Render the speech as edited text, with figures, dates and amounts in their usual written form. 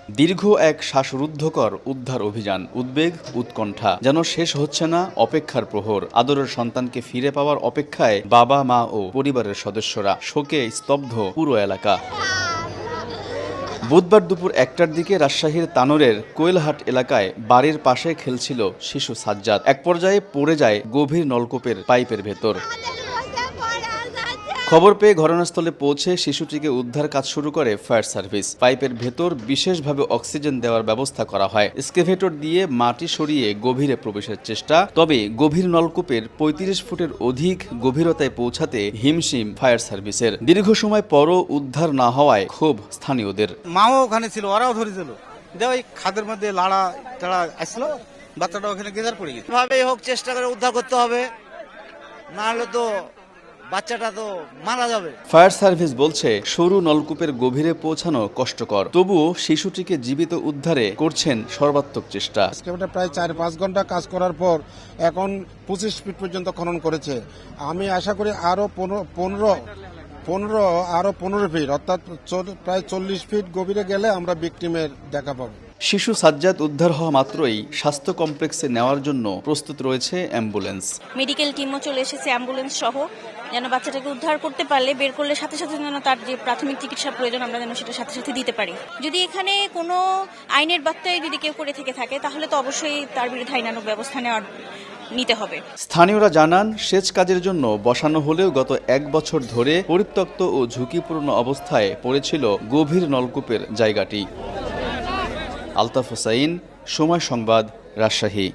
দীর্ঘ এক শ্বাসরুদ্ধকর উদ্ধার অভিযান, উদ্বেগ উৎকণ্ঠা যেন শেষ হচ্ছে না। অপেক্ষার প্রহর, আদরের সন্তানকে ফিরে পাওয়ার অপেক্ষায় বাবা মা ও পরিবারের সদস্যরা, শোকে স্তব্ধ পুরো এলাকা। বুধবার দুপুর ১টার দিকে রাজশাহীর তানোরের কোয়েলহাট এলাকায় বাড়ির পাশে খেলছিল শিশু সাজ্জাদ। এক পর্যায়ে পড়ে যায় গভীর নলকূপের পাইপের ভেতর। খবর পেয়ে ঘটনাস্থলে পৌঁছে শিশুটিকে উদ্ধার কাজ শুরু করে ফায়ার সার্ভিস। পাইপের ভেতর বিশেষভাবে অক্সিজেন দেওয়ার ব্যবস্থা করা হয়। এক্সকেভেটর দিয়ে মাটি সরিয়ে গভীরে প্রবেশের চেষ্টা। তবে গভীর নলকূপের ৩৫ ফুটের অধিক গভীরতায় পৌঁছাতে হিমশিম ফায়ার সার্ভিসের। দীর্ঘ সময় পরও উদ্ধার না হওয়ায় ক্ষোভ স্থানীয়দের। মাও ওখানে ছিল, ওরাও ধরেছিল, ওই খাদের মধ্যে লাড়া টাড়া আসলো, বাচ্চাটা ওখানে গেদার পড়ে গেছে। ভাবেই হোক চেষ্টা করে উদ্ধার করতে হবে, না হলে তো বাচ্চাটা তো মারা যাবে। ফায়ার সার্ভিস বলছে সরু নলকূপের গভীরে পৌঁছানো কষ্টকর, তবুও শিশুটিকে জীবিত উদ্ধারে করছেন সর্বাত্মক চেষ্টা। প্রায় ৪-৫ ঘন্টা কাজ করার পর এখন ২৫ ফিট পর্যন্ত খনন করেছে। আমি আশা করি আরো ১৫ ফিট অর্থাৎ প্রায় ৪০ ফিট গভীরে গেলে আমরা ভিকটিমের দেখা পাবো। শিশু সাজ্জাদ উদ্ধার হওয়া মাত্রই স্বাস্থ্য কমপ্লেক্সে নেওয়ার জন্য প্রস্তুত রয়েছে অ্যাম্বুলেন্স। মেডিকেল টিমও চলে এসেছে অ্যাম্বুলেন্স সহ, যেন বাচ্চাটাকে উদ্ধার করতে পারলে বের করলে সাথে সাথে যেন তার যে প্রাথমিক চিকিৎসা প্রয়োজন আমরা যেন সেটা সাথে সাথে দিতে পারি। যদি এখানে কোনো আইনের বার্তায় যদি কেউ করে থেকে থাকে তাহলে তো অবশ্যই তার বিরুদ্ধে আইনানুগ ব্যবস্থা নিতে হবে। স্থানীয়রা জানান, সেচ কাজের জন্য বসানো হলেও গত ১ বছর ধরে পরিত্যক্ত ও ঝুঁকিপূর্ণ অবস্থায় পড়েছিল গভীর নলকূপের জায়গাটি। আলতাফ হোসাইন, সময় সংবাদ, রাজশাহী।